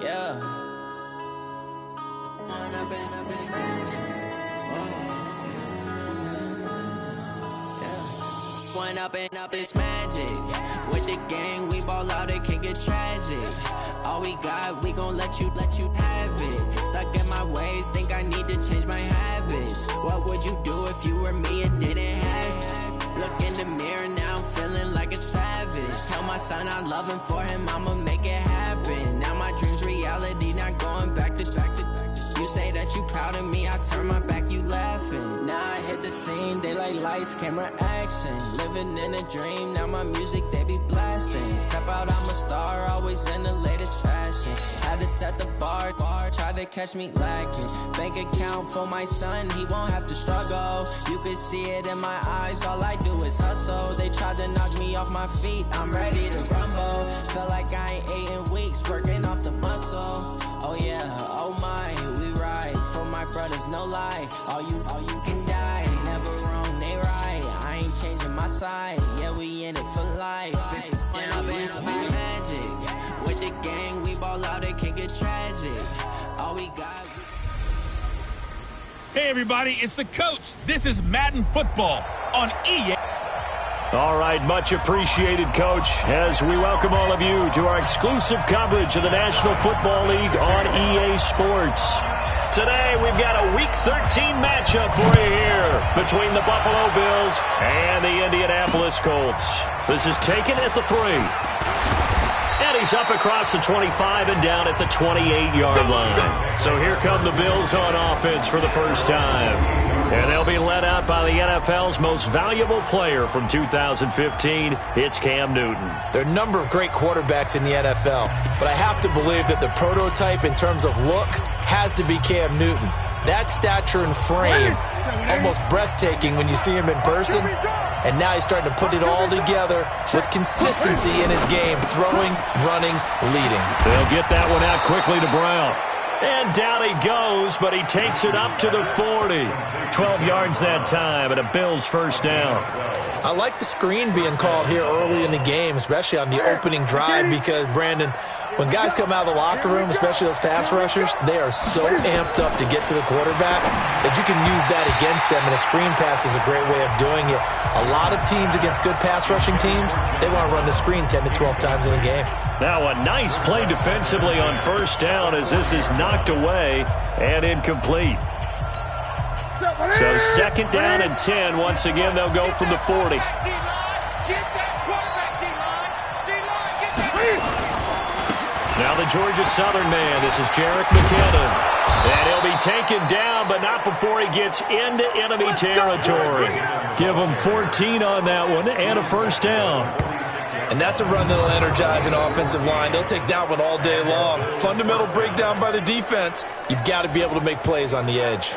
Yeah. One up and up is magic. With the gang, we ball out, it can get tragic. All we got, we gon' let you have it. Stuck in my ways, think I need to change my habits. What would you do if you were me and didn't have it? Look in the mirror, now I'm feeling like a savage. Tell my son I love him, for him I'ma make it happen. Now my dream's reality, not going back to. You say that you proud of me, I turn my back, you laughing. Now I hit the scene, they like lights, camera, action. Living in a dream, now my music, they be blasting. Step out, I'm a star, always in the latest fashion. Had to set the bar, try to catch me lacking. Bank account for my son, he won't have to struggle. You can see it in my eyes, all I do is hustle. They tried to knock me off my feet, I'm ready to rumble. Feel like I ain't ate in weeks, working off the muscle. Oh yeah, oh my, we ride for my brothers, no lie. All you can die, never wrong, they right. I ain't changing my side, yeah, we in it for life. When up and up is magic. With the gang, we ball out, it can get tragic. All we got. Hey everybody, it's the Colts. This is Madden Football on EA. All right, much appreciated, Coach, as we welcome all of you to our exclusive coverage of the National Football League on EA Sports. Today, we've got a Week 13 matchup for you here between the Buffalo Bills and the Indianapolis Colts. This is taken at the 3. And he's up across the 25 and down at the 28-yard line. So here come the Bills on offense for the first time. And they'll be led out by the NFL's most valuable player from 2015. It's Cam Newton. There are a number of great quarterbacks in the NFL, but I have to believe that the prototype in terms of look has to be Cam Newton. That stature and frame, almost breathtaking when you see him in person. And now he's starting to put it all together with consistency in his game, throwing, running, leading. They'll get that one out quickly to Brown. And down he goes, but he takes it up to the 40. 12 yards that time, and a Bills first down. I like the screen being called here early in the game, especially on the opening drive, because, Brandon, when guys come out of the locker room, especially those pass rushers, they are so amped up to get to the quarterback that you can use that against them, and a screen pass is a great way of doing it. A lot of teams against good pass rushing teams, they want to run the screen 10 to 12 times in a game. Now a nice play defensively on first down as this is knocked away and incomplete. So second down and 10. Once again, they'll go from the 40. Now the Georgia Southern man. This is Jerick McKinnon. And he'll be taken down, but not before he gets into enemy territory. Give him 14 on that one and a first down. And that's a run that'll energize an offensive line. They'll take that one all day long. Fundamental breakdown by the defense. You've got to be able to make plays on the edge.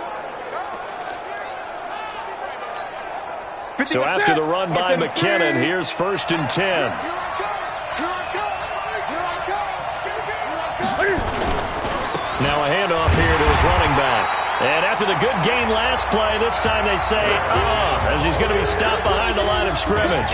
So after the run by McKinnon, here's first and 10. Now a handoff here to his running back. And after the good gain last play, this time they say, as he's going to be stopped behind the line of scrimmage.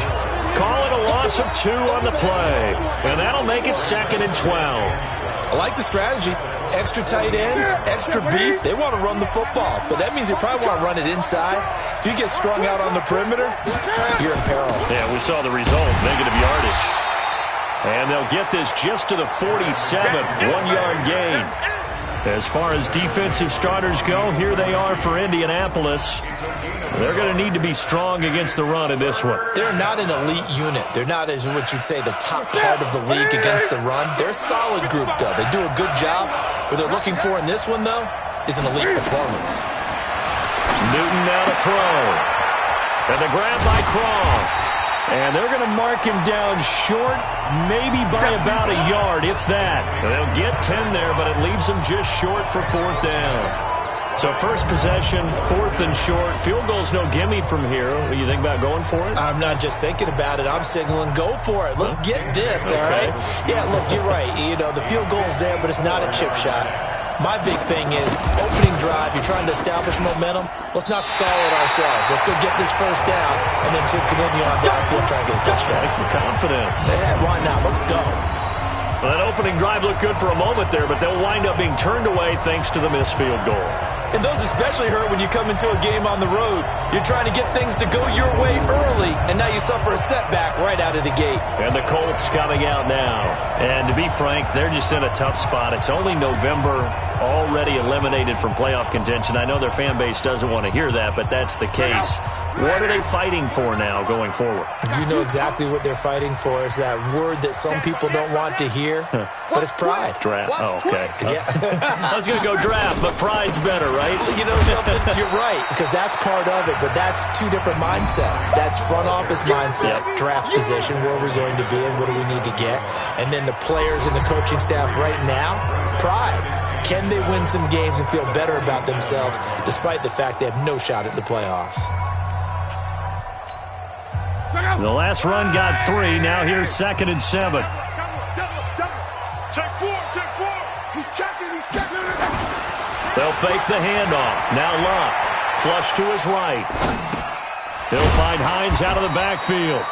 Call it a loss of 2 on the play. And that'll make it second and 12. I like the strategy. Extra tight ends, extra beef. They want to run the football, but that means they probably want to run it inside. If you get strung out on the perimeter, you're in peril. Yeah, we saw the result, negative yardage. And they'll get this just to the 47, 1-yard gain. As far as defensive starters go, here they are for Indianapolis. They're going to need to be strong against the run in this one. They're not an elite unit. They're not, as what you'd say, the top part of the league against the run. They're a solid group, though. They do a good job. What they're looking for in this one, though, is an elite performance. Newton now to throw. And the grab by Croft. And they're going to mark him down short, maybe by about a yard, if that. They'll get 10 there, but it leaves them just short for fourth down. So first possession, fourth and short. Field goal's no gimme from here. What do you think about going for it? I'm not just thinking about it. I'm signaling go for it. Let's get this, all right? Yeah, look, you're right. You know, the field goal's there, but it's not a chip shot. My big thing is opening drive, you're trying to establish momentum. Let's not stall it ourselves. Let's go get this first down and then continue on downfield trying to get a touchdown. I like your confidence. Yeah, why not? Let's go. Well, that opening drive looked good for a moment there, but they'll wind up being turned away thanks to the missed field goal. And those especially hurt when you come into a game on the road. You're trying to get things to go your way early, and now you suffer a setback right out of the gate. And the Colts coming out now. And to be frank, they're just in a tough spot. It's only November, already eliminated from playoff contention. I know their fan base doesn't want to hear that, but that's the case. What are they fighting for now going forward? You know exactly what they're fighting for. Is that word that some people don't want to hear, but it's pride. Draft. Oh, okay. Yeah. I was going to go draft, but pride's better, right? You know something? You're right, because that's part of it, but that's two different mindsets. That's front office mindset, draft position, where are we going to be and what do we need to get? And then the players and the coaching staff right now, pride. Can they win some games and feel better about themselves despite the fact they have no shot at the playoffs? The last run got 3. Now here's 2nd and 7. Check 4. He's checking. They'll fake the handoff. Now Luck. Flush to his right. He'll find Hines out of the backfield.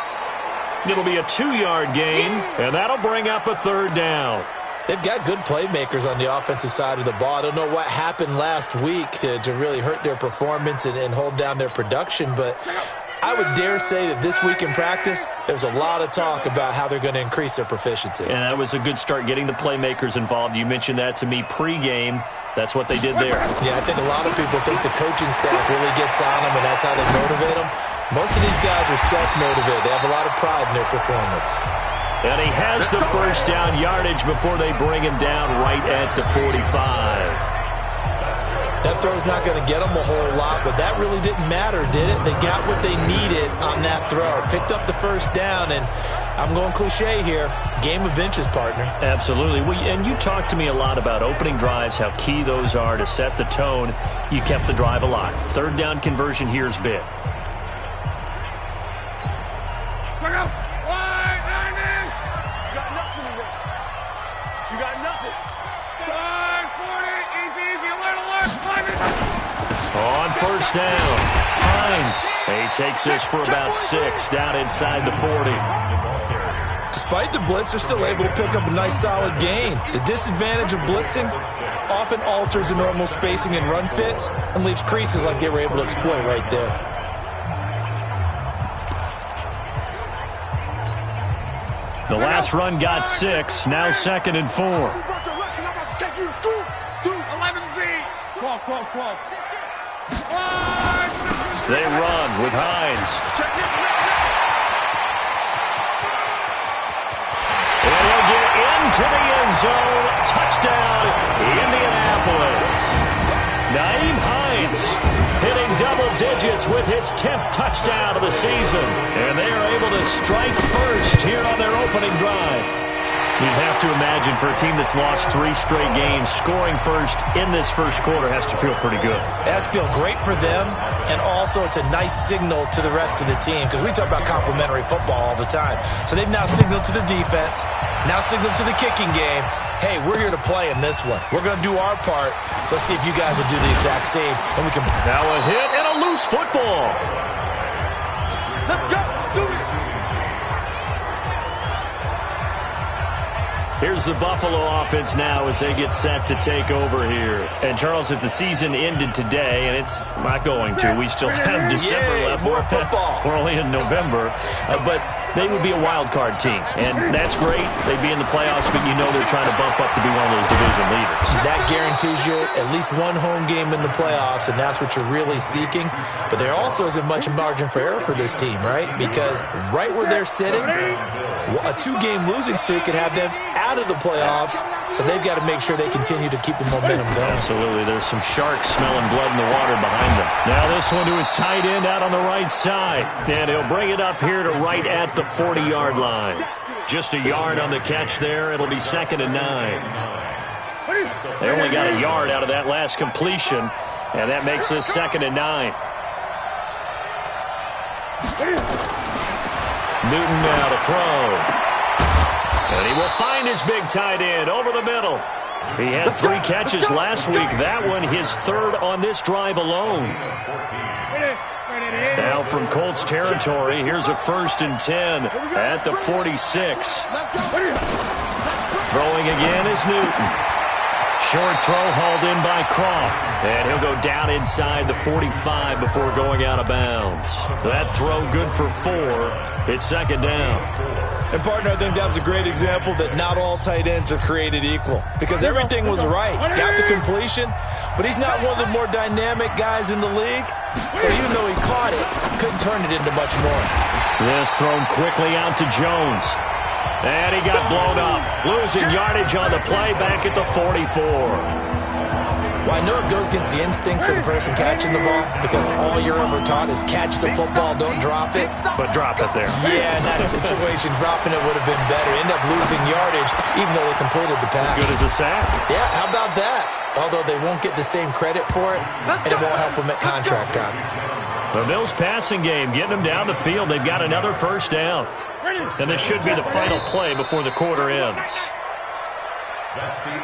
It'll be a 2-yard gain, and that'll bring up a 3rd down. They've got good playmakers on the offensive side of the ball. I don't know what happened last week to really hurt their performance and hold down their production, but I would dare say that this week in practice, there's a lot of talk about how they're going to increase their proficiency. And that was a good start getting the playmakers involved. You mentioned that to me pregame. That's what they did there. Yeah, I think a lot of people think the coaching staff really gets on them, and that's how they motivate them. Most of these guys are self-motivated. They have a lot of pride in their performance. And he has the first down yardage before they bring him down right at the 45. That throw's not going to get them a whole lot, but that really didn't matter, did it? They got what they needed on that throw. Picked up the first down, and I'm going cliche here. Game of inches, partner. Absolutely. And you talked to me a lot about opening drives, how key those are to set the tone. You kept the drive alive. 3rd down conversion here is big. On first down, Hines. He takes this for about 6 down inside the 40. Despite the blitz, they're still able to pick up a nice solid gain. The disadvantage of blitzing often alters the normal spacing and run fits and leaves creases like they were able to exploit right there. The last run got 6, now 2nd and 4. They run with Hines. And he'll get into the end zone. Touchdown, Indianapolis. Nyheim Hines hitting double digits with his 10th touchdown of the season. And they are able to strike first here on their opening drive. You'd have to imagine for a team that's lost 3 straight games, scoring first in this first quarter has to feel pretty good. It has to feel great for them, and also it's a nice signal to the rest of the team, because we talk about complementary football all the time. So they've now signaled to the defense, now signaled to the kicking game, hey, we're here to play in this one. We're going to do our part. Let's see if you guys will do the exact same. And we can. Now a hit and a loose football. Let's go. Do it. Here's the Buffalo offense now as they get set to take over here. And, Charles, if the season ended today, and it's not going to, we still have December left. More football. We're only in November. But they would be a wild card team. And that's great. They'd be in the playoffs, but you know they're trying to bump up to be one of those division leaders. That guarantees you at least one home game in the playoffs, and that's what you're really seeking. But there also isn't much margin for error for this team, right? Because right where they're sitting, a 2-game losing streak could have them out of the playoffs, so they've got to make sure they continue to keep the momentum going. Absolutely. There's some sharks smelling blood in the water behind them. Now this one to his tight end out on the right side. And he'll bring it up here to right at the 40-yard line. Just a yard on the catch there. It'll be 2nd and 9. They only got a yard out of that last completion, and that makes this 2nd and 9. Newton now to throw. And he will find his big tight end over the middle. He had 3 catches last week. That one his 3rd on this drive alone. Now from Colts territory, here's a 1st and 10 at the 46. Throwing again is Newton. Short throw hauled in by Croft. And he'll go down inside the 45 before going out of bounds. So that throw good for 4. It's second down. And, partner, I think that was a great example that not all tight ends are created equal. Because everything was right. Got the completion, but he's not one of the more dynamic guys in the league. So even though he caught it, couldn't turn it into much more. This thrown quickly out to Jones. And he got blown up. Losing yardage on the play back at the 44. Well, I know it goes against the instincts of the person catching the ball because all you're ever taught is catch the football, don't drop it. But drop it there. Yeah, in that situation, dropping it would have been better. End up losing yardage even though they completed the pass. Good as a sack. Yeah, how about that? Although they won't get the same credit for it, and it won't help them at contract time. The Bills passing game, getting them down the field. They've got another first down. And this should be the final play before the quarter ends.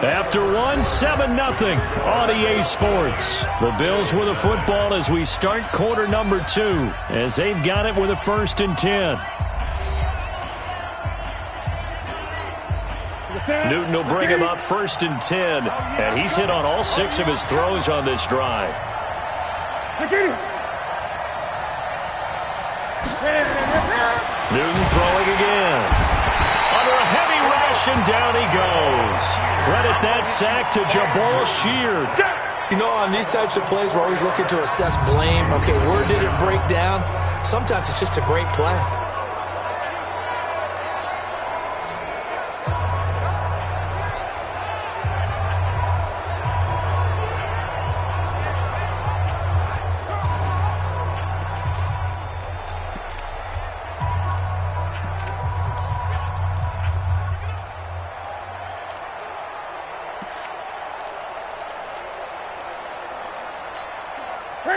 After 7-0 on EA Sports. The Bills with the football as we start quarter number 2, as they've got it with a 1st and 10. Newton will bring him up 1st and 10, and he's hit on all 6 of his throws on this drive. Newton throwing again. Under a heavy rush, and down he goes. Credit that sack to Jabal Sheard. You know, on these types of plays, we're always looking to assess blame. Okay, where did it break down? Sometimes it's just a great play.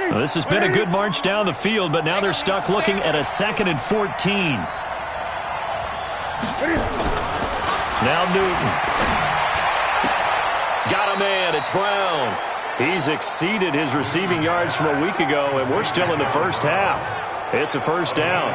Well, this has been a good march down the field, but now they're stuck looking at a 2nd and 14. Now Newton. Got a man. It's Brown. He's exceeded his receiving yards from a week ago, and we're still in the first half. It's a first down.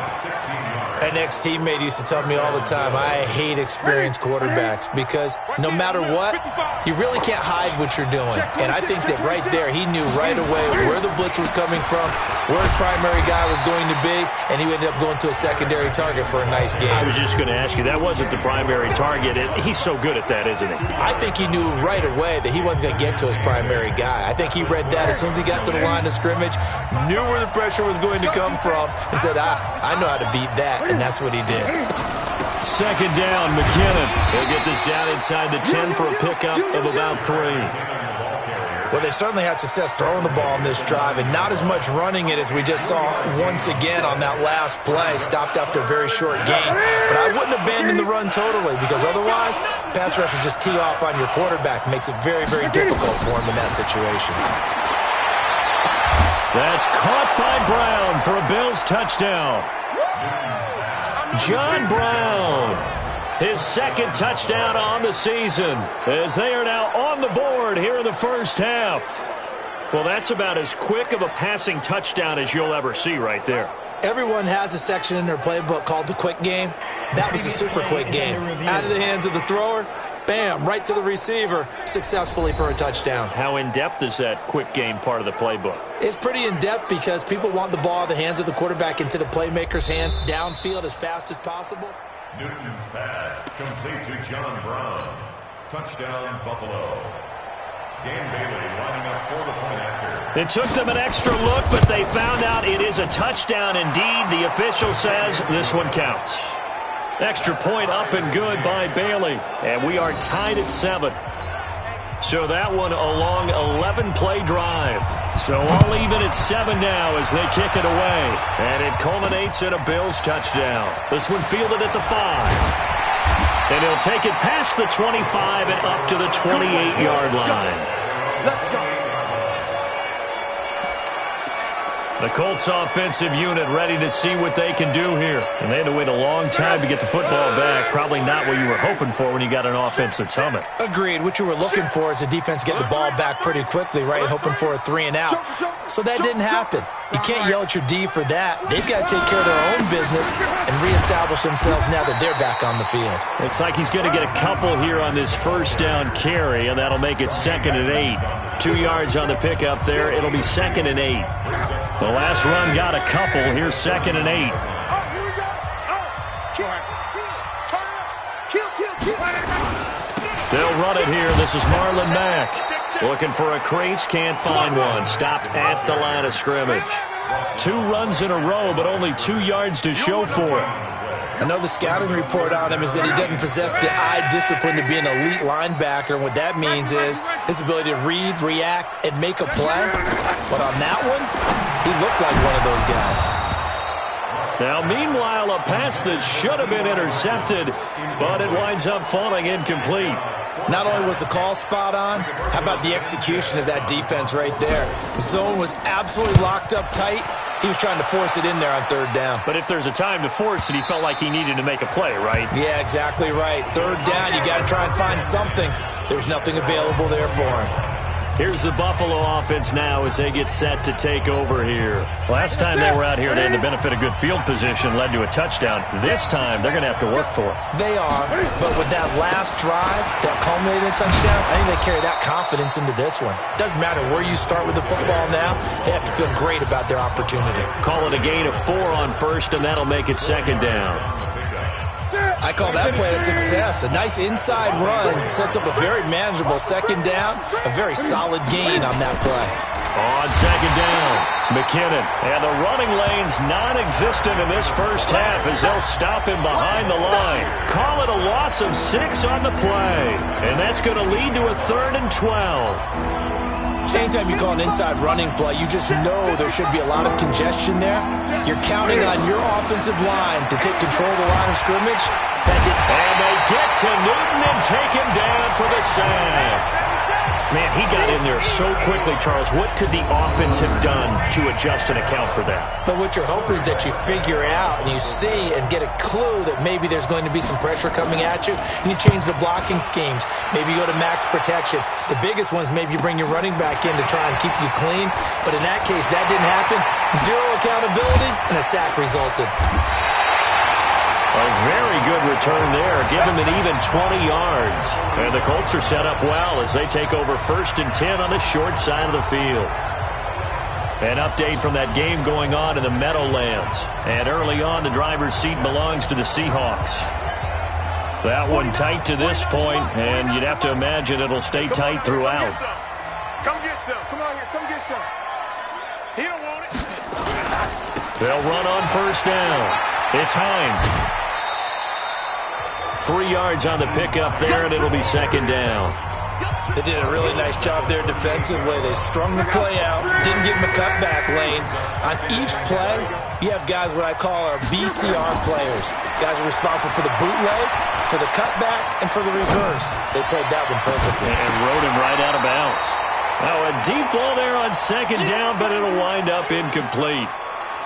An ex-teammate used to tell me all the time, I hate experienced quarterbacks because no matter what, you really can't hide what you're doing. And I think that right there, he knew right away where the blitz was coming from, where his primary guy was going to be, and he ended up going to a secondary target for a nice game. I was just going to ask you, that wasn't the primary target. He's so good at that, isn't he? I think he knew right away that he wasn't going to get to his primary guy. I think he read that as soon as he got to the line of scrimmage, knew where the pressure was going to come from, and said, I know how to beat that, and that's what he did. Second down, McKinnon. He'll get this down inside the 10 for a pickup of about 3. Well, they certainly had success throwing the ball in this drive, and not as much running it as we just saw once again on that last play. Stopped after a very short gain. But I wouldn't abandon the run totally, because otherwise, pass rushers just tee off on your quarterback. Makes it very, very difficult for him in that situation. That's caught by Brown for a Bills touchdown. John Brown, his 2nd touchdown on the season, as they are now on the board here in the first half. Well, that's about as quick of a passing touchdown as you'll ever see right there. Everyone has a section in their playbook called the quick game. That was a super quick game. Out of the hands of the thrower, bam, right to the receiver, successfully for a touchdown. How in-depth is that quick game part of the playbook? It's pretty in-depth because people want the ball out of the hands of the quarterback into the playmaker's hands, downfield as fast as possible. Newton's pass complete to John Brown. Touchdown, Buffalo. Dan Bailey lining up for the point after. It took them an extra look, but they found out it is a touchdown indeed. The official says this one counts. Extra point up and good by Bailey. And we are tied at 7. So that one a long 11-play drive. So all even at 7 now as they kick it away. And it culminates in a Bills touchdown. This one fielded at the 5. And he'll take it past the 25 and up to the 28-yard line. Let's go. The Colts offensive unit ready to see what they can do here. And they had to wait a long time to get the football back. Probably not what you were hoping for when you got an offense that's humming. Agreed. What you were looking for is the defense get the ball back pretty quickly, right? Hoping for a 3 and out. So that didn't happen. You can't yell at your D for that. They've got to take care of their own business and reestablish themselves now that they're back on the field. Looks like he's going to get a couple here on this first down carry, and that'll make it 2nd and 8. 2 yards on the pickup there. It'll be 2nd and 8. The last run got a couple. Here's 2nd and 8. They'll run it here. This is Marlon Mack. Looking for a crease, can't find one. Stopped at the line of scrimmage. 2 runs in a row, but only 2 yards to show for it. I know the scouting report on him is that he doesn't possess the eye discipline to be an elite linebacker. And what that means is his ability to read, react, and make a play. But on that one, he looked like one of those guys. Now, meanwhile, a pass that should have been intercepted, but it winds up falling incomplete. Not only was the call spot on, how about the execution of that defense right there? The zone was absolutely locked up tight. He was trying to force it in there on 3rd down. But if there's a time to force it, he felt like he needed to make a play, right? Yeah, exactly right. 3rd down, you got to try and find something. There's nothing available there for him. Here's the Buffalo offense now as they get set to take over here. Last time they were out here, they had the benefit of good field position, led to a touchdown. This time, they're going to have to work for it. They are, but with that last drive, that culminated in a touchdown, I think they carry that confidence into this one. Doesn't matter where you start with the football now, they have to feel great about their opportunity. Call it a gain of 4 on 1st, and that'll make it 2nd down. I call that play a success. A nice inside run sets up a very manageable 2nd down, a very solid gain on that play. On 2nd down, McKinnon. And the running lane's non-existent in this first half as they'll stop him behind the line. Call it a loss of 6 on the play. And that's going to lead to a 3rd and 12. Anytime you call an inside running play, you just know there should be a lot of congestion there. You're counting on your offensive line to take control of the line of scrimmage. And they get to Newton and take him down for the sack. Man, he got in there so quickly, Charles. What could the offense have done to adjust and account for that? But what you're hoping is that you figure out and you see and get a clue that maybe there's going to be some pressure coming at you, and you change the blocking schemes. Maybe you go to max protection. The biggest one is maybe you bring your running back in to try and keep you clean. But in that case, that didn't happen. 0 accountability, and a sack resulted. A very good return there. Give him an even 20 yards. And the Colts are set up well as they take over 1st and 10 on the short side of the field. An update from that game going on in the Meadowlands. And early on, the driver's seat belongs to the Seahawks. That one tight to this point, and you'd have to imagine it'll stay tight throughout. Come get some. Come on here. Come get some. He don't want it. They'll run on 1st down. It's Hines. 3 yards on the pickup there, and it'll be 2nd down. They did a really nice job there defensively. They strung the play out, didn't give him a cutback lane. On each play, you have guys what I call our BCR players. Guys are responsible for the bootleg, for the cutback, and for the reverse. They played that one perfectly. And rode him right out of bounds. Now a deep ball there on 2nd down, but it'll wind up incomplete.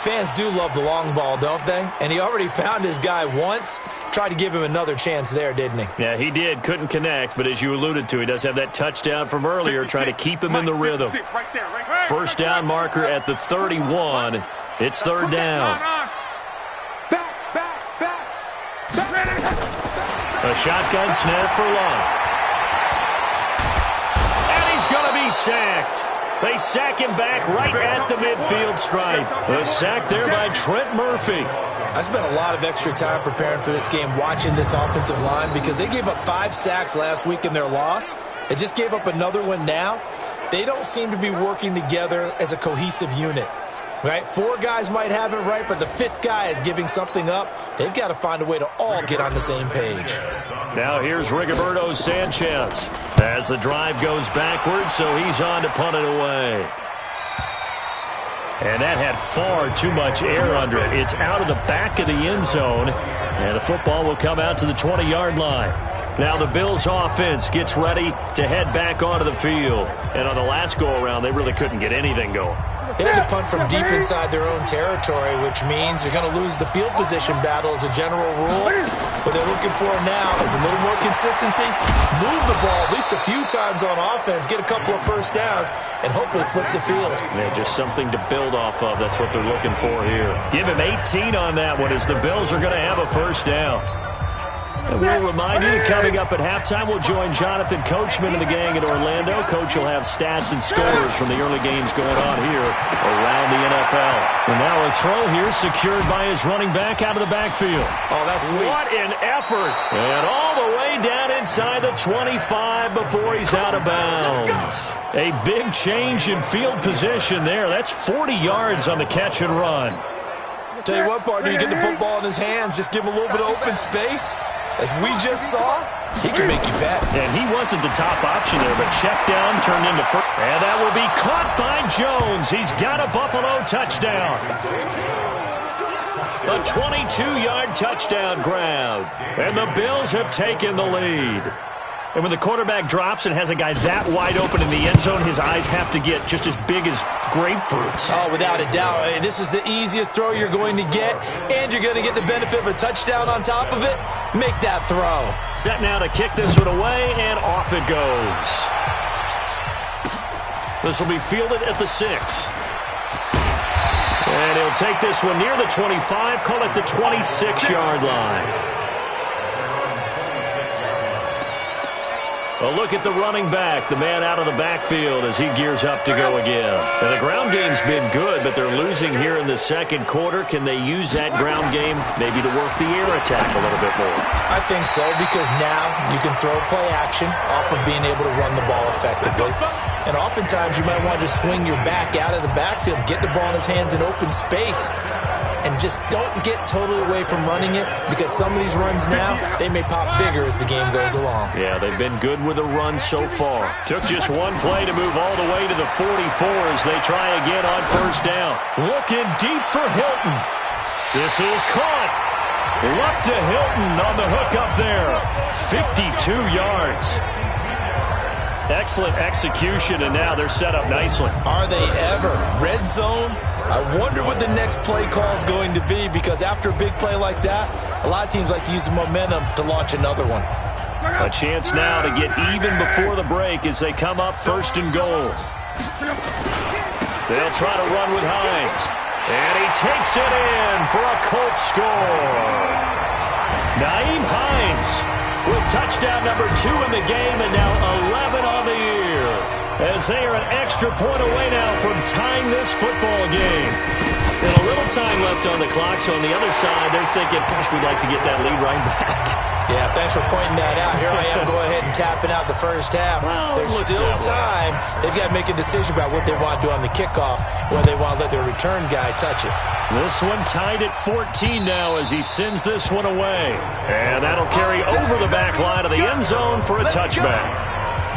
Fans do love the long ball, don't they? And he already found his guy once. Tried to give him another chance there, didn't he? Yeah, he did. Couldn't connect, but as you alluded to, he does have that touchdown from earlier, trying to keep him in the rhythm. 1st down marker at the 31. It's 3rd down. A shotgun snap for Love. And he's going to be sacked. They sack him back right at the midfield stripe. The sack there by Trent Murphy. I spent a lot of extra time preparing for this game watching this offensive line because they gave up 5 sacks last week in their loss. They just gave up another one now. They don't seem to be working together as a cohesive unit. Right? 4 guys might have it right, but the 5th guy is giving something up. They've got to find a way to all get on the same page. Now here's Rigoberto Sanchez as the drive goes backwards, so he's on to punt it away. And that had far too much air under it. It's out of the back of the end zone, and the football will come out to the 20-yard line. Now the Bills offense gets ready to head back onto the field. And on the last go-around, they really couldn't get anything going. They had to punt from deep inside their own territory, which means you're going to lose the field position battle as a general rule. What they're looking for now is a little more consistency, move the ball at least a few times on offense, get a couple of first downs, and hopefully flip the field. Yeah, just something to build off of. That's what they're looking for here. Give him 18 on that one as the Bills are going to have a first down. And we'll remind you that coming up at halftime, we'll join Jonathan Coachman and the gang in Orlando. Coach will have stats and scores from the early games going on here around the NFL. And now a throw here secured by his running back out of the backfield. Oh, that's sweet. What an effort. And all the way down inside the 25 before he's out of bounds. A big change in field position there. That's 40 yards on the catch and run. Tell you what, partner, you get the football in his hands, just give him a little bit of open space. As we just saw, he can make you bet. And he wasn't the top option there, but check down turned into first. And that will be caught by Jones. He's got a Buffalo touchdown. A 22-yard touchdown grab. And the Bills have taken the lead. And when the quarterback drops and has a guy that wide open in the end zone, his eyes have to get just as big as grapefruits. Oh, without a doubt. This is the easiest throw you're going to get, and you're going to get the benefit of a touchdown on top of it. Make that throw. Set now to kick this one away, and off it goes. This will be fielded at the 6. And he'll take this one near the 25, call it the 26-yard line. A look at the running back, the man out of the backfield as he gears up to go again. And the ground game's been good, but they're losing here in the second quarter. Can they use that ground game maybe to work the air attack a little bit more? I think so, because now you can throw play action off of being able to run the ball effectively. And oftentimes you might want to just swing your back out of the backfield, get the ball in his hands in open space. And just don't get totally away from running it, because some of these runs now, they may pop bigger as the game goes along. Yeah, they've been good with the run so far. Took just one play to move all the way to the 44 as they try again on first down. Looking deep for Hilton. This is caught. Up to Hilton on the hook up there. 52 yards. Excellent execution, and now they're set up nicely. Are they ever? Red zone? I wonder what the next play call is going to be, because after a big play like that, a lot of teams like to use the momentum to launch another one. A chance now to get even before the break as they come up first and goal. They'll try to run with Hines. And he takes it in for a Colts score. Nyheim Hines with touchdown number 2 in the game, and now 11 on the year. As they are an extra point away now from tying this football game. And a little time left on the clock, so on the other side, they're thinking, gosh, we'd like to get that lead right back. Yeah, thanks for pointing that out. Here I am going ahead and tapping out the first half. Well, there's still time. They've got to make a decision about what they want to do on the kickoff, whether they want to let their return guy touch it. This one tied at 14 now as he sends this one away. And that'll carry over the back line of the end zone for a touchback.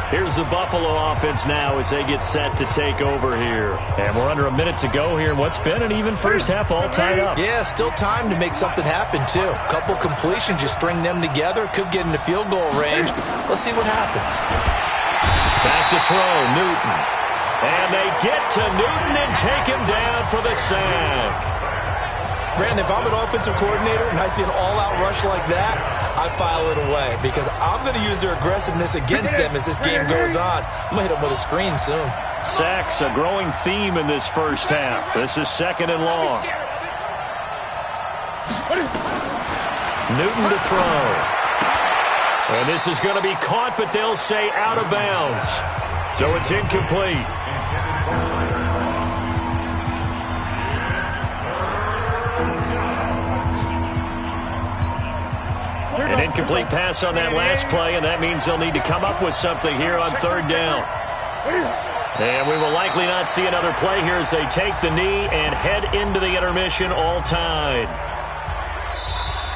Here's the Buffalo offense now as they get set to take over here. And we're under a minute to go here in what's been an even first half all tied up. Yeah, still time to make something happen, too. A couple completions, you string them together, could get into field goal range. Let's see what happens. Back to throw, Newton. And they get to Newton and take him down for the sack. Brandon, if I'm an offensive coordinator and I see an all-out rush like that, I file it away, because I'm going to use their aggressiveness against them as this game goes on. I'm going to hit them with a screen soon. Sacks, a growing theme in this first half. This is second and long. Newton to throw. And this is going to be caught, but they'll say out of bounds. So it's incomplete. An incomplete pass on that last play, and that means they'll need to come up with something here on third down. And we will likely not see another play here as they take the knee and head into the intermission all tied.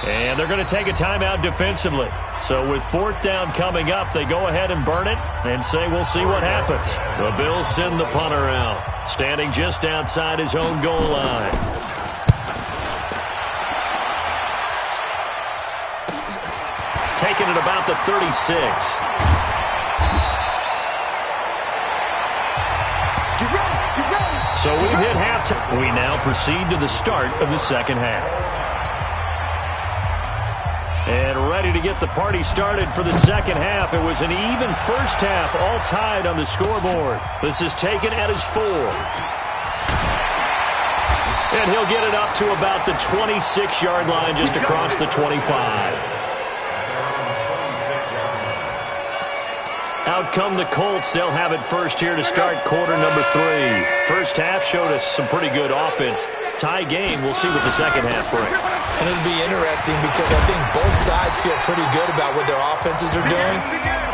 And they're going to take a timeout defensively. So with fourth down coming up, they go ahead and burn it and say we'll see what happens. The Bills send the punter out, standing just outside his own goal line. Taken at about the 36. So we've hit halftime. We now proceed to the start of the second half. And ready to get the party started for the second half. It was an even first half, all tied on the scoreboard. This is taken at his 4. And he'll get it up to about the 26-yard line, just across the 25. Out come the Colts. They'll have it first here to start quarter number 3. First half showed us some pretty good offense. Tie game. We'll see what the second half brings. And it'll be interesting because I think both sides feel pretty good about what their offenses are doing.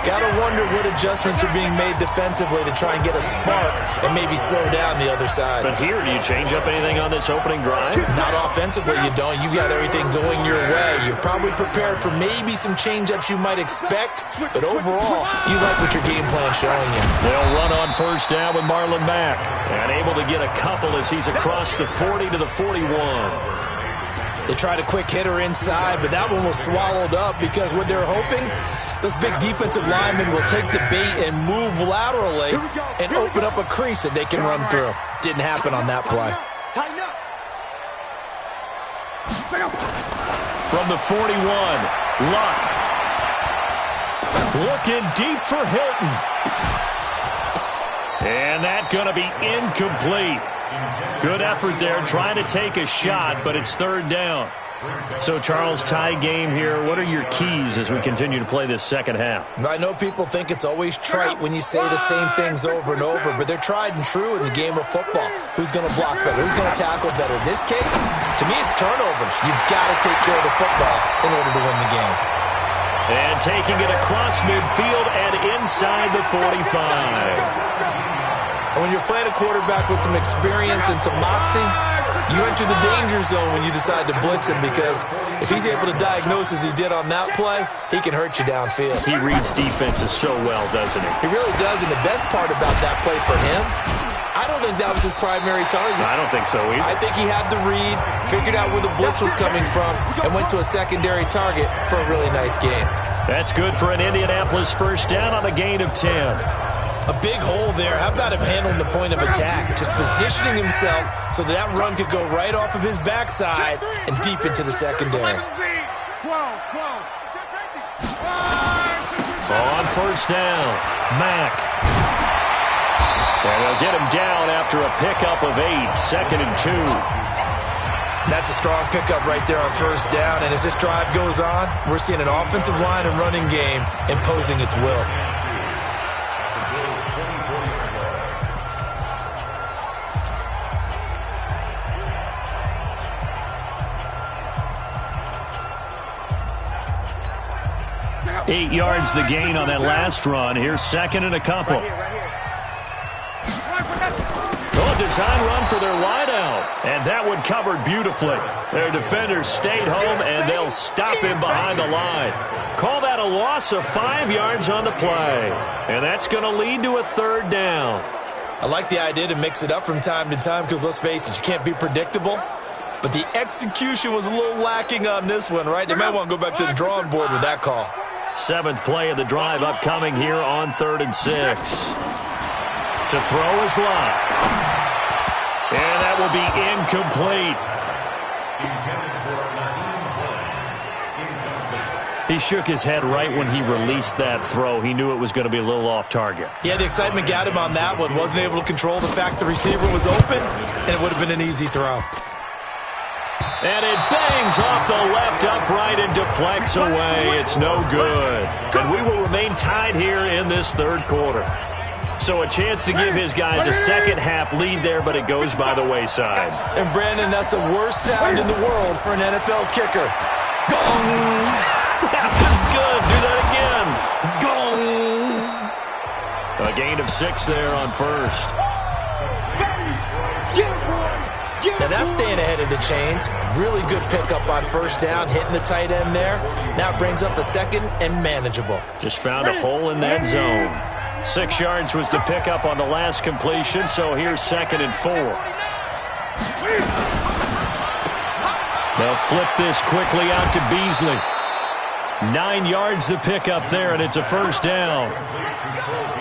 Got to wonder what adjustments are being made defensively to try and get a spark and maybe slow down the other side. But here, do you change up anything on this opening drive? Not offensively, you don't. You got everything going your way. You've probably prepared for maybe some change-ups you might expect, but overall, you like what your game plan's showing you. They'll run on first down with Marlon Mack. And able to get a couple as he's across the 40 to the 41. They tried a quick hitter inside, but that one was swallowed up because what they're hoping, those big defensive linemen will take the bait and move laterally and open up a crease that they can run through. Didn't happen on that play. From the 41, Luck. Looking deep for Hilton. And that's going to be incomplete. Good effort there, trying to take a shot, but it's third down. So, Charles, tie game here. What are your keys as we continue to play this second half? I know people think it's always trite when you say the same things over and over, but they're tried and true in the game of football. Who's going to block better? Who's going to tackle better? In this case, to me, it's turnovers. You've got to take care of the football in order to win the game. And taking it across midfield and inside the 45. And when you're playing a quarterback with some experience and some moxie, you enter the danger zone when you decide to blitz him, because if he's able to diagnose as he did on that play, he can hurt you downfield. He reads defenses so well, doesn't he? He really does, and the best part about that play for him, I don't think that was his primary target. I don't think so either. I think he had the read, figured out where the blitz was coming from, and went to a secondary target for a really nice game. That's good for an Indianapolis first down on a gain of 10. A big hole there. How about him handling the point of attack? Just positioning himself so that run could go right off of his backside and deep into the secondary. On first down, Mack. And they'll get him down after a pickup of 8, second and 2. That's a strong pickup right there on first down. And as this drive goes on, we're seeing an offensive line and running game imposing its will. Eight yards the gain on that last run. Here's second and a couple. Oh, design run for their wideout. And that one covered beautifully. Their defenders stayed home, and they'll stop him behind the line. Call that a loss of 5 yards on the play. And that's going to lead to a third down. I like the idea to mix it up from time to time because, let's face it, you can't be predictable. But the execution was a little lacking on this one, right? They might want to go back to the drawing board with that call. 7th play of the drive upcoming here on 3rd and 6. To throw is Luck. And that will be incomplete. He shook his head right when he released that throw. He knew it was going to be a little off target. Yeah, the excitement got him on that one. Wasn't able to control the fact the receiver was open, and it would have been an easy throw. And it bangs off the left upright and deflects away. It's no good. And we will remain tied here in this third quarter. So a chance to give his guys a second half lead there, but it goes by the wayside. And Brandon, that's the worst sound in the world for an NFL kicker. Gong! That was good. Do that again. Gong! A gain of 6 there on first. Now that's staying ahead of the chains. Really good pickup on first down, hitting the tight end there. Now it brings up a second and manageable. Just found a hole in that zone. 6 yards was the pickup on the last completion, so here's 2nd and 4. They'll flip this quickly out to Beasley. 9 yards to pick up there, and it's a first down.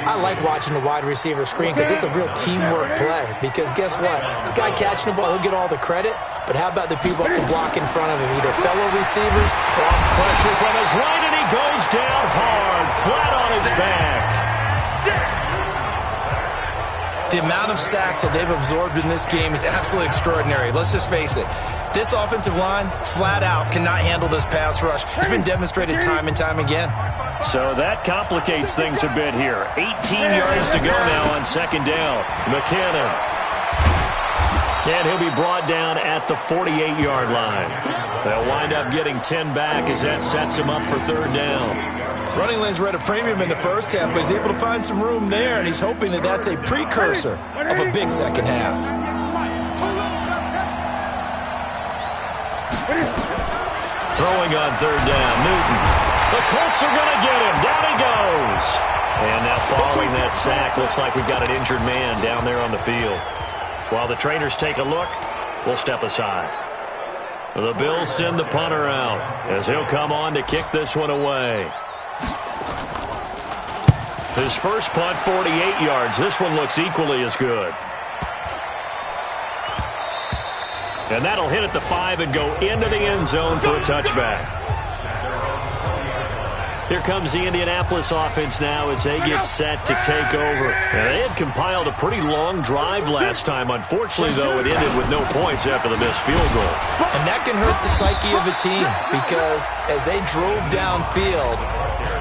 I like watching the wide receiver screen because it's a real teamwork play. Because guess what? The guy catching the ball, he'll get all the credit. But how about the people up to block in front of him? Either fellow receivers or pressure from his right, and he goes down hard, flat on his back. The amount of sacks that they've absorbed in this game is absolutely extraordinary. Let's just face it. This offensive line, flat out, cannot handle this pass rush. It's been demonstrated time and time again. So that complicates things a bit here. 18 yards to go now on second down. McKinnon. And he'll be brought down at the 48-yard line. They'll wind up getting 10 back as that sets him up for third down. Running lanes were at a premium in the first half, but he's able to find some room there, and he's hoping that that's a precursor of a big second half. Throwing on third down, Newton. The Colts are going to get him. Down he goes. And now following that sack, looks like we've got an injured man down there on the field. While the trainers take a look, we'll step aside. The Bills send the punter out as he'll come on to kick this one away. His first punt, 48 yards. This one looks equally as good. And that'll hit at the 5 and go into the end zone for a touchback. Here comes the Indianapolis offense now as they get set to take over. And they had compiled a pretty long drive last time. Unfortunately, though, it ended with no points after the missed field goal. And that can hurt the psyche of a team because as they drove downfield,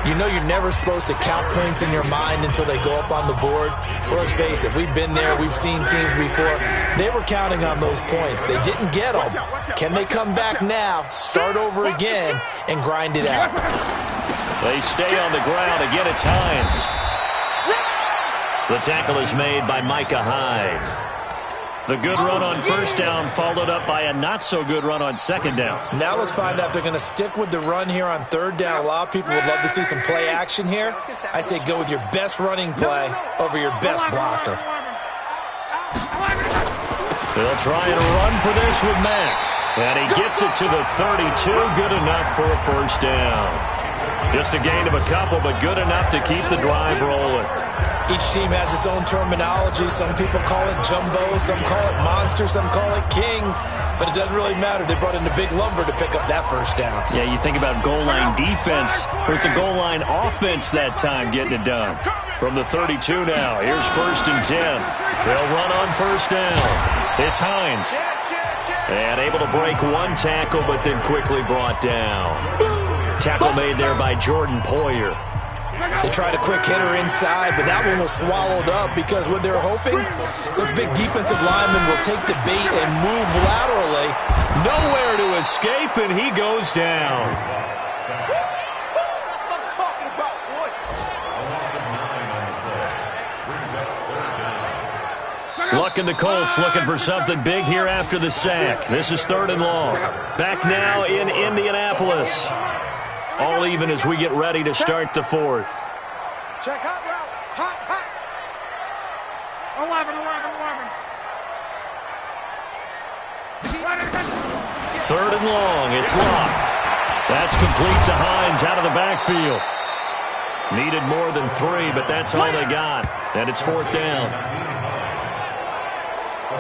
you know you're never supposed to count points in your mind until they go up on the board. Well, let's face it, we've been there. We've seen teams before. They were counting on those points. They didn't get them. Can they come back now, start over again, and grind it out? They stay on the ground. Again, it's Hines. The tackle is made by Micah Hyde. The good run on first down followed up by a not-so-good run on second down. Now let's find out if they're going to stick with the run here on third down. A lot of people would love to see some play action here. I say go with your best running play over your best blocker. They'll try and run for this with Mack. And he gets it to the 32. Good enough for a first down. Just a gain of a couple, but good enough to keep the drive rolling. Each team has its own terminology. Some people call it jumbo, some call it monster, some call it king. But it doesn't really matter. They brought in the big lumber to pick up that first down. Yeah, you think about goal line defense with the goal line offense that time getting it done. From the 32 now, here's first and 10. They'll run on first down. It's Hines. And able to break one tackle, but then quickly brought down. Tackle made there by Jordan Poyer. They tried a quick hitter inside, but that one was swallowed up because what they're hoping, those big defensive linemen will take the bait and move laterally. Nowhere to escape, and he goes down. Luck in the Colts looking for something big here after the sack. This is third and long. Back now in Indianapolis. All even as we get ready to start the fourth. Check hot route. Hot, hot. 11. Third and long. It's Locke. That's complete to Hines out of the backfield. Needed more than 3, but that's all they got. And it's fourth down.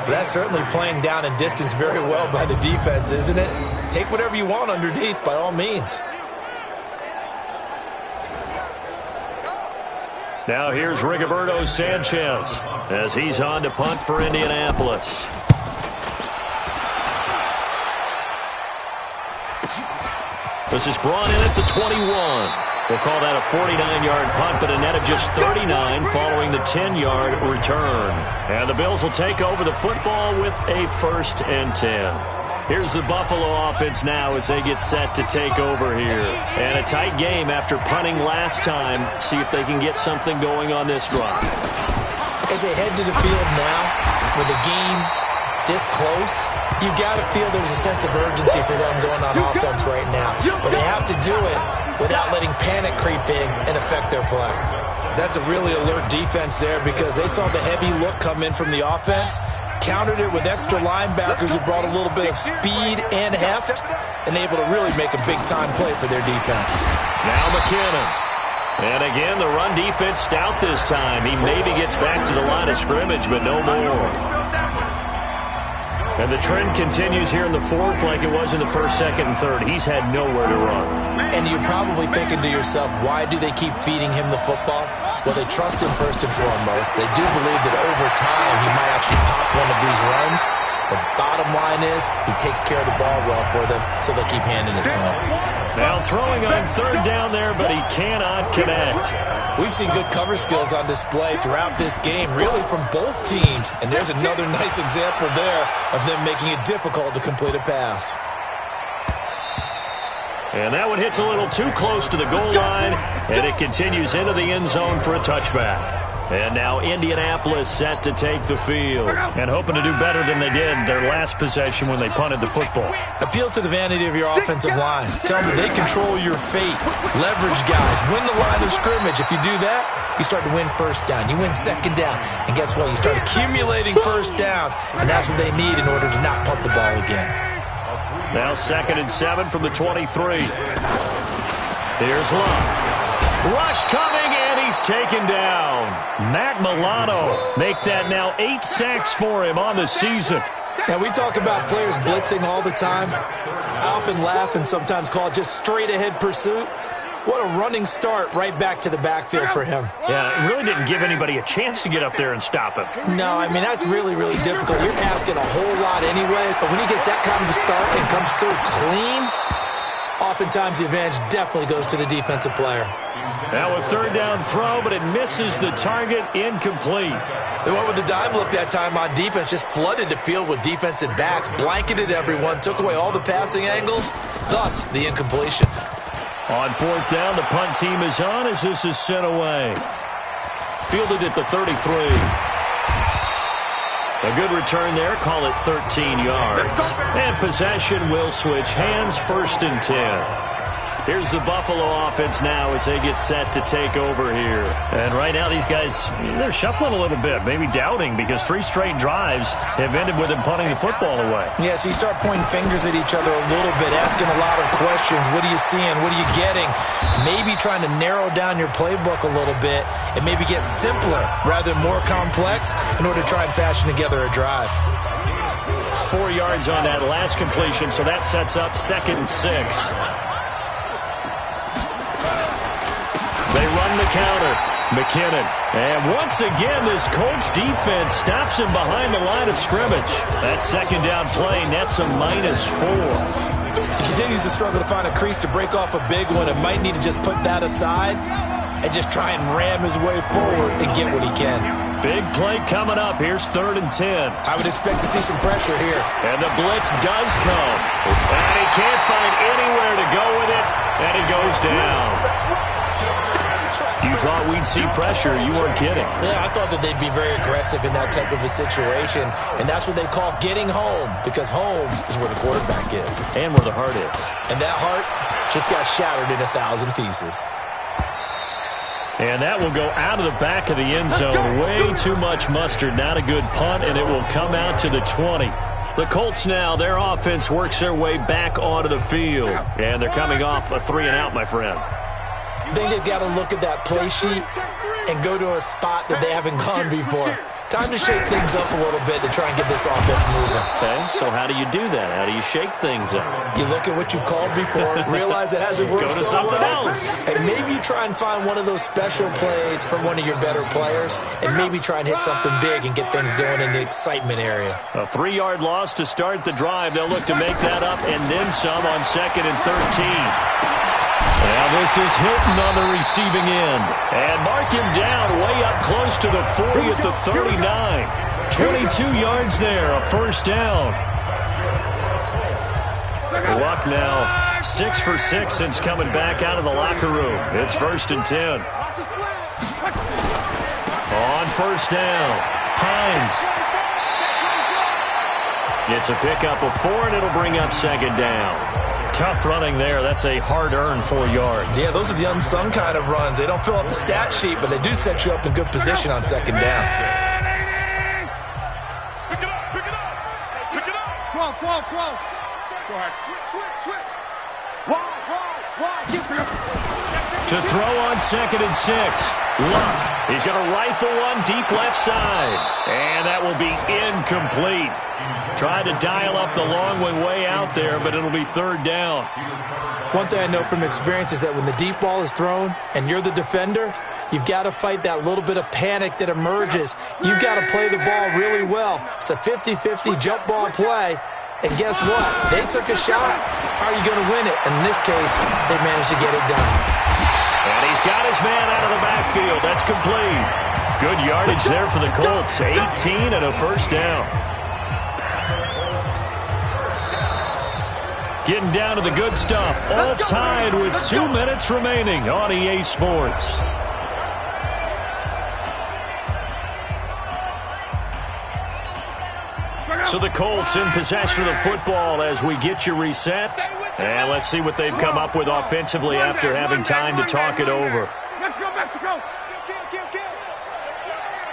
That's certainly playing down in distance very well by the defense, isn't it? Take whatever you want underneath, by all means. Now here's Rigoberto Sanchez as he's on to punt for Indianapolis. This is brought in at the 21. We'll call that a 49-yard punt, but a net of just 39 following the 10-yard return. And the Bills will take over the football with a first and 10. Here's the Buffalo offense now as they get set to take over here. And a tight game after punting last time. See if they can get something going on this drive. As they head to the field now, with the game this close, you got to feel there's a sense of urgency for them going on offense right now. But they have to do it without letting panic creep in and affect their play. That's a really alert defense there because they saw the heavy look come in from the offense, countered it with extra linebackers who brought a little bit of speed and heft, and able to really make a big-time play for their defense. Now McKinnon. And again, the run defense stout this time. He maybe gets back to the line of scrimmage, but no more. And the trend continues here in the fourth like it was in the first, second, and third. He's had nowhere to run. And you're probably thinking to yourself, why do they keep feeding him the football? Well, they trust him first and foremost. They do believe that over time he might actually pop one of these runs. The bottom line is he takes care of the ball well for them, so they'll keep handing it to him. Now throwing on third down there, but he cannot connect. We've seen good cover skills on display throughout this game, really from both teams. And there's another nice example there of them making it difficult to complete a pass. And that one hits a little too close to the goal line, and it continues into the end zone for a touchback. And now Indianapolis set to take the field and hoping to do better than they did their last possession when they punted the football. Appeal to the vanity of your offensive line. Tell them they control your fate. Leverage guys. Win the line of scrimmage. If you do that, you start to win first down. You win second down. And guess what? You start accumulating first downs. And that's what they need in order to not punt the ball again. Now 2nd and 7 from the 23. Here's Love. Rush coming, and he's taken down. Matt Milano make that now 8 sacks for him on the season. Now, we talk about players blitzing all the time. I often laugh and sometimes call it just straight-ahead pursuit. What a running start right back to the backfield for him. Yeah, it really didn't give anybody a chance to get up there and stop him. No, I mean, that's really, really difficult. You're asking a whole lot anyway, but when he gets that kind of a start and comes through clean, oftentimes the advantage definitely goes to the defensive player. Now a third down throw, but it misses the target, incomplete. They went with the dime look that time on defense, just flooded the field with defensive backs, blanketed everyone, took away all the passing angles, thus the incompletion. On 4th down, the punt team is on as this is sent away. Fielded at the 33. A good return there, call it 13 yards. And possession will switch hands, 1st and 10. Here's the Buffalo offense now as they get set to take over here. And right now these guys, they're shuffling a little bit, maybe doubting, because 3 straight drives have ended with them punting the football away. Yeah, so you start pointing fingers at each other a little bit, asking a lot of questions. What are you seeing? What are you getting? Maybe trying to narrow down your playbook a little bit and maybe get simpler rather than more complex in order to try and fashion together a drive. 4 yards on that last completion, so that sets up 2nd and 6. They run the counter. McKinnon. And once again, this Colts defense stops him behind the line of scrimmage. That 2nd down play nets a -4. He continues to struggle to find a crease to break off a big one and might need to just put that aside and just try and ram his way forward and get what he can. Big play coming up. Here's 3rd and 10. I would expect to see some pressure here. And the blitz does come. And he can't find anywhere to go with it, and it goes down. You thought we'd see pressure. You weren't kidding. Yeah, I thought that they'd be very aggressive in that type of a situation, and that's what they call getting home, because home is where the quarterback is. And where the heart is. And that heart just got shattered in 1,000 pieces. And that will go out of the back of the end zone. Way too much mustard. Not a good punt, and it will come out to the 20. The Colts now, their offense works their way back onto the field. And they're coming off a 3-and-out, my friend. I think they've got to look at that play sheet and go to a spot that they haven't gone before. Time to shake things up a little bit to try and get this offense moving. Okay, so how do you do that? How do you shake things up? You look at what you've called before, realize it hasn't worked Go to so something well, else. and maybe you try and find one of those special plays from one of your better players, and maybe try and hit something big and get things going in the excitement area. A 3-yard loss to start the drive. They'll look to make that up and then some on 2nd and 13. Now this is Hilton on the receiving end. And mark him down way up close to the 40 at the 39. 22 yards there, a 1st down. Luck now 6 for 6 since coming back out of the locker room. It's 1st and 10. On 1st down, Hines. It's a pickup of 4, and it'll bring up 2nd down. Tough running there. That's a hard-earned 4 yards. Yeah, those are the unsung kind of runs. They don't fill up the stat sheet, but they do set you up in good position on 2nd down. Pick it up, pick it up. Pick it up. Go ahead. Switch. Wide, get To throw on 2nd and 6. Luck. He's going to rifle one deep left side. And that will be incomplete. Tried to dial up the long way out there, but it'll be 3rd down. One thing I know from experience is that when the deep ball is thrown and you're the defender, you've got to fight that little bit of panic that emerges. You've got to play the ball really well. It's a 50-50 jump ball play. And guess what? They took a shot. How are you going to win it? And in this case, they managed to get it done. And he's got his man out of the backfield. That's complete. Good yardage there for the Colts. 18 and a 1st down. Getting down to the good stuff. All tied with 2 minutes remaining on EA Sports. So the Colts in possession of the football as we get you reset. And let's see what they've come up with offensively after having time to talk it over. Let's go, Mexico. Kill.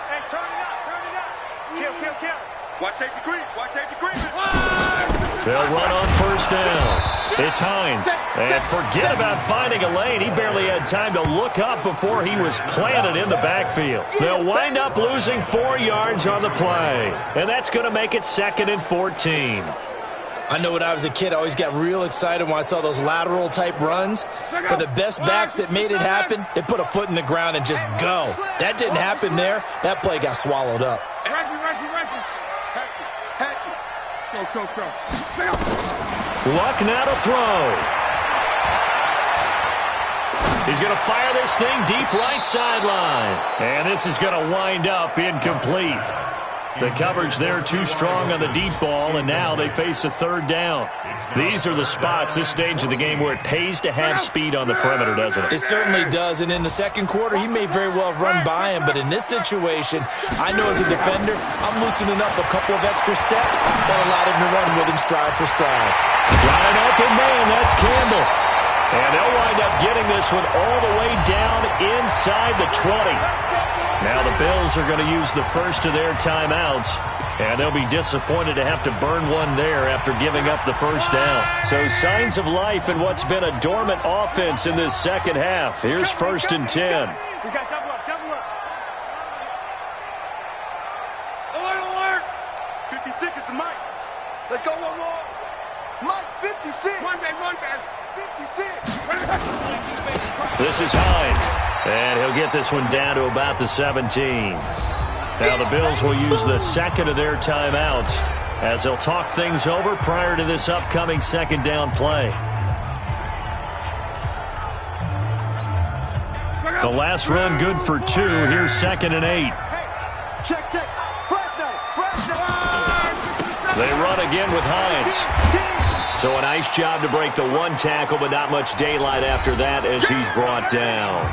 Hey, turn it up. Kill. Watch safety green. They'll run on 1st down. It's Hines. And forget about finding a lane. He barely had time to look up before he was planted in the backfield. They'll wind up losing 4 yards on the play. And that's going to make it 2nd and 14. I know when I was a kid, I always got real excited when I saw those lateral-type runs. But the best backs that made it happen, they put a foot in the ground and just go. That didn't happen there. That play got swallowed up. Go. Luck now to throw. He's going to fire this thing deep right sideline. And this is going to wind up incomplete. The coverage there too strong on the deep ball, and now they face a 3rd down. These are the spots, this stage of the game, where it pays to have speed on the perimeter, doesn't it? It certainly does, and in the 2nd quarter, he may very well have run by him, but in this situation, I know as a defender, I'm loosening up a couple of extra steps that allowed him to run with him stride for stride. Got an open man, that's Campbell. And they'll wind up getting this one all the way down inside the 20. Now the Bills are going to use the first of their timeouts, and they'll be disappointed to have to burn one there after giving up the 1st down. So signs of life in what's been a dormant offense in this 2nd half. Here's 1st and 10. We got double up. Alert. 56 is the mic. Let's go one more. Mike's 56. Run back. 56. This is Hines. And he'll get this one down to about the 17. Now the Bills will use the 2nd of their timeouts as they'll talk things over prior to this upcoming 2nd down play. The last run good for 2. Here's 2nd and 8. Check. They run again with Hines. So a nice job to break the 1 tackle, but not much daylight after that as he's brought down.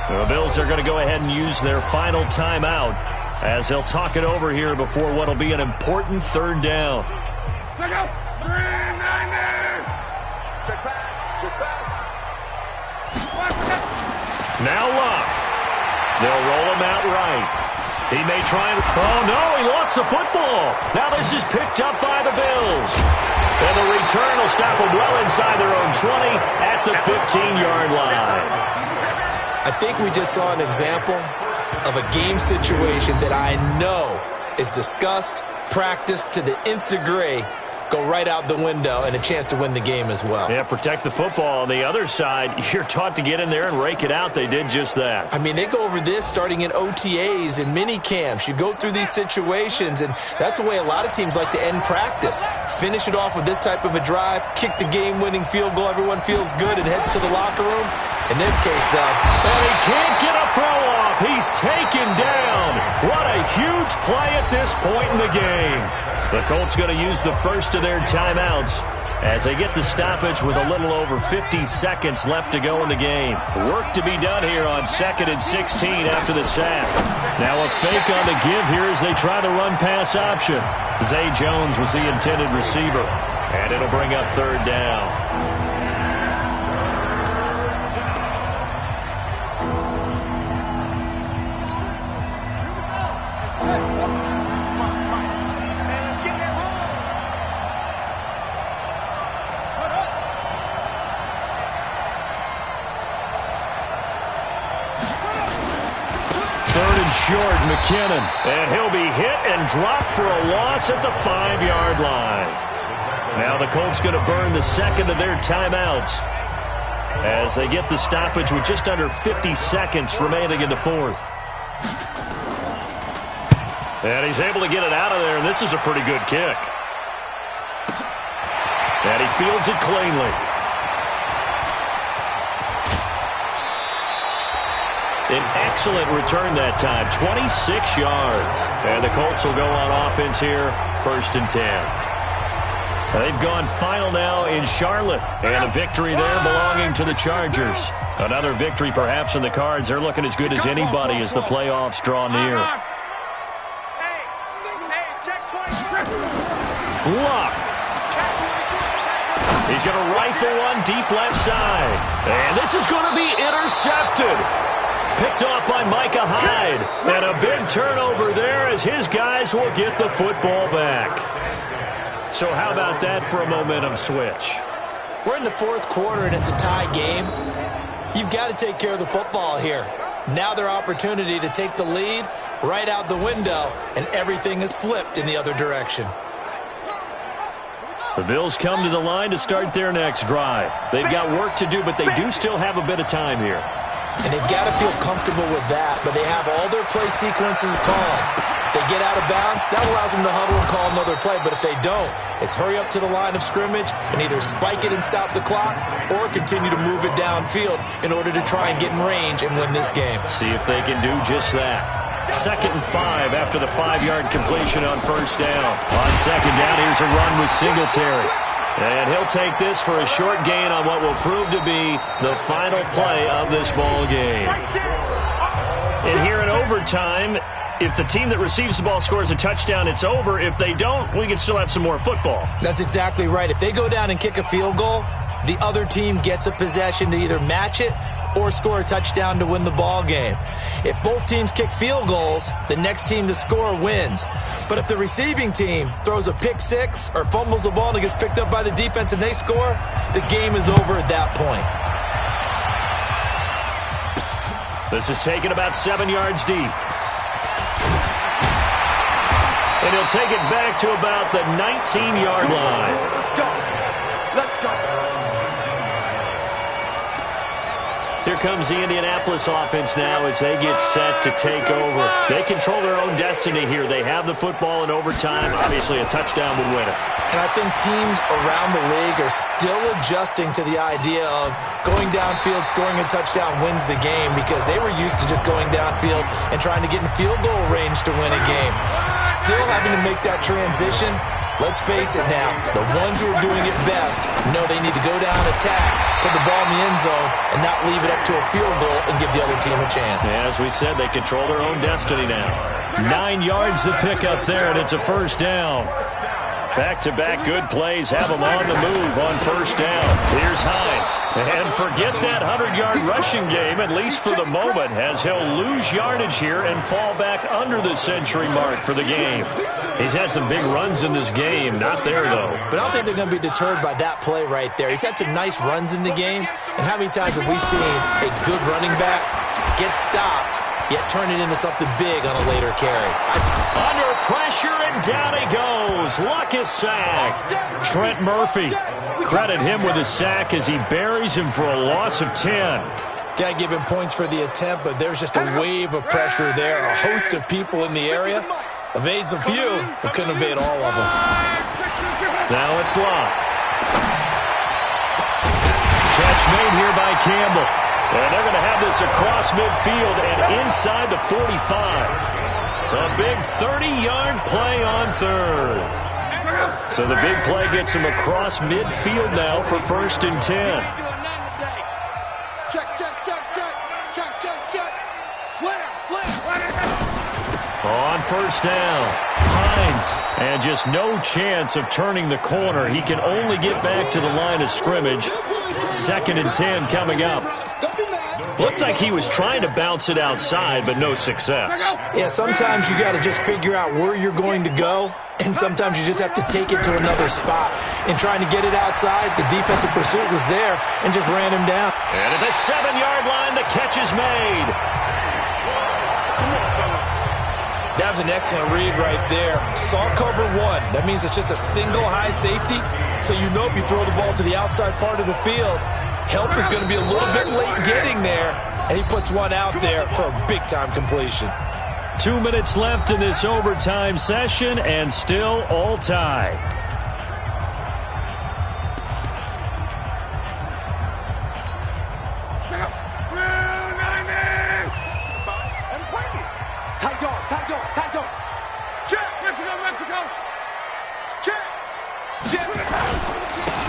The Bills are going to go ahead and use their final timeout as they'll talk it over here before what will be an important 3rd down. Now Luck. They'll roll him out right. He may try and... Oh, no, he lost the football. Now this is picked up by the Bills. And the return will stop them well inside their own 20 at the 15-yard line. I think we just saw an example of a game situation that I know is discussed, practiced to the nth degree, go right out the window, and a chance to win the game as well. Yeah, protect the football. On the other side, you're taught to get in there and rake it out. They did just that. I mean, they go over this starting in OTAs and mini camps. You go through these situations, and that's the way a lot of teams like to end practice. Finish it off with this type of a drive, kick the game-winning field goal. Everyone feels good and heads to the locker room. In this case, though, and he can't get a throw off. He's taken down. What a huge play at this point in the game. The Colts going to use the first of their timeouts as they get the stoppage with a little over 50 seconds left to go in the game. Work to be done here on 2nd and 16 after the sack. Now a fake on the give here as they try the run-pass option. Zay Jones was the intended receiver, and it'll bring up 3rd down. short, McKinnon. And he'll be hit and dropped for a loss at the 5-yard line. Now the Colts going to burn the second of their timeouts as they get the stoppage with just under 50 seconds remaining in the fourth. And he's able to get it out of there, and this is a pretty good kick. And he fields it cleanly. An excellent return that time, 26 yards. And the Colts will go on offense here, 1st and 10. They've gone final now in Charlotte, and a victory there belonging to the Chargers. Another victory perhaps in the cards. They're looking as good as anybody as the playoffs draw near. Luck. He's going to rifle one deep left side. And this is going to be intercepted. Picked off by Micah Hyde. And a big turnover there as his guys will get the football back. So how about that for a momentum switch? We're in the fourth quarter, and it's a tie game. You've got to take care of the football here. Now their opportunity to take the lead right out the window, and everything is flipped in the other direction. The Bills come to the line to start their next drive. They've got work to do, but they do still have a bit of time here. And they've got to feel comfortable with that, but they have all their play sequences called. If they get out of bounds, that allows them to huddle and call another play. But if they don't, it's hurry up to the line of scrimmage and either spike it and stop the clock or continue to move it downfield in order to try and get in range and win this game. See if they can do just that. 2nd and 5 after the 5-yard completion on 1st down. On 2nd down, here's a run with Singletary. And he'll take this for a short gain on what will prove to be the final play of this ball game. And here in overtime, if the team that receives the ball scores a touchdown, it's over. If they don't, we can still have some more football. That's exactly right. If they go down and kick a field goal, the other team gets a possession to either match it or score a touchdown to win the ball game. If both teams kick field goals, the next team to score wins. But if the receiving team throws a pick six or fumbles the ball and it gets picked up by the defense and they score, the game is over at that point. This is taken about 7 yards deep. And he'll take it back to about the 19-yard line. Let's go. Let's go. Here comes the Indianapolis offense now as they get set to take over. They control their own destiny here. They have the football in overtime. Obviously, a touchdown would win it. And I think teams around the league are still adjusting to the idea of going downfield, scoring a touchdown wins the game because they were used to just going downfield and trying to get in field goal range to win a game. Still having to make that transition. Let's face it now, the ones who are doing it best know they need to go down, attack, put the ball in the end zone, and not leave it up to a field goal and give the other team a chance. As we said, they control their own destiny now. 9 yards to pick up there, and it's a 1st down. Back-to-back good plays have them on the move on 1st down. Here's Hines. And forget that 100-yard rushing game, at least for the moment, as he'll lose yardage here and fall back under the century mark for the game. He's had some big runs in this game. Not there, though. But I don't think they're going to be deterred by that play right there. He's had some nice runs in the game. And how many times have we seen a good running back get stopped, yet turn it into something big on a later carry? It's under pressure, and down he goes. Luck is sacked. Trent Murphy. Credit him with a sack as he buries him for a loss of 10. Got to give him points for the attempt, but there's just a wave of pressure there. A host of people in the area. Evades a few, but couldn't evade all of them. Now it's Luck. Catch made here by Campbell. And they're going to have this across midfield and inside the 45. A big 30-yard play on 3rd. So the big play gets him across midfield now for 1st and 10. Check, check, check, check. Check, check, check. Slam, slam. On 1st down, Hines, and just no chance of turning the corner. He can only get back to the line of scrimmage. 2nd and 10 coming up. Looked like he was trying to bounce it outside, but no success. Yeah, sometimes you got to just figure out where you're going to go, and sometimes you just have to take it to another spot. In trying to get it outside, the defensive pursuit was there and just ran him down. And at the 7-yard line, the catch is made. that was an excellent read right there. Saw cover one. That means it's just a single high safety. So you know if you throw the ball to the outside part of the field, help is going to be a little bit late getting there. And he puts one out there for a big-time completion. 2 minutes left in this overtime session, and still all tied.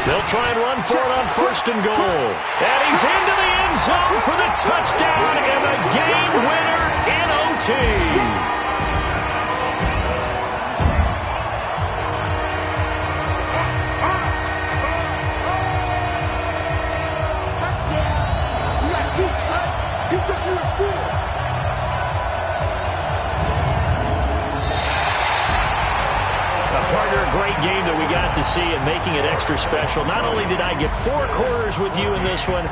They'll try and run for it on 1st and goal. And he's into the end zone for the touchdown and the game winner in OT. Great game that we got to see and making it extra special. Not only did I get 4 quarters with you in this one,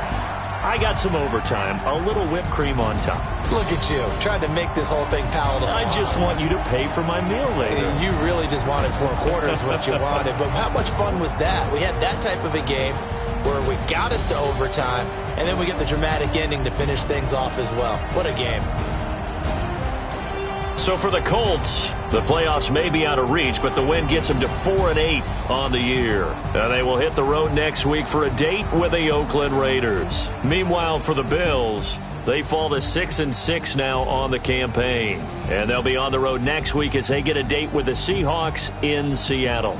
I got some overtime, a little whipped cream on top. Look at you, trying to make this whole thing palatable. I just want you to pay for my meal later. You really just wanted 4 quarters what you wanted, but how much fun was that? We had that type of a game where we got us to overtime, and then we get the dramatic ending to finish things off as well. What a game. So for the Colts, the playoffs may be out of reach, but the win gets them to 4-8 on the year. And they will hit the road next week for a date with the Oakland Raiders. Meanwhile, for the Bills, they fall to 6-6 now on the campaign. And they'll be on the road next week as they get a date with the Seahawks in Seattle.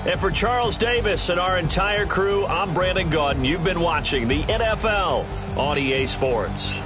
And for Charles Davis and our entire crew, I'm Brandon Gaudin. You've been watching the NFL on EA Sports.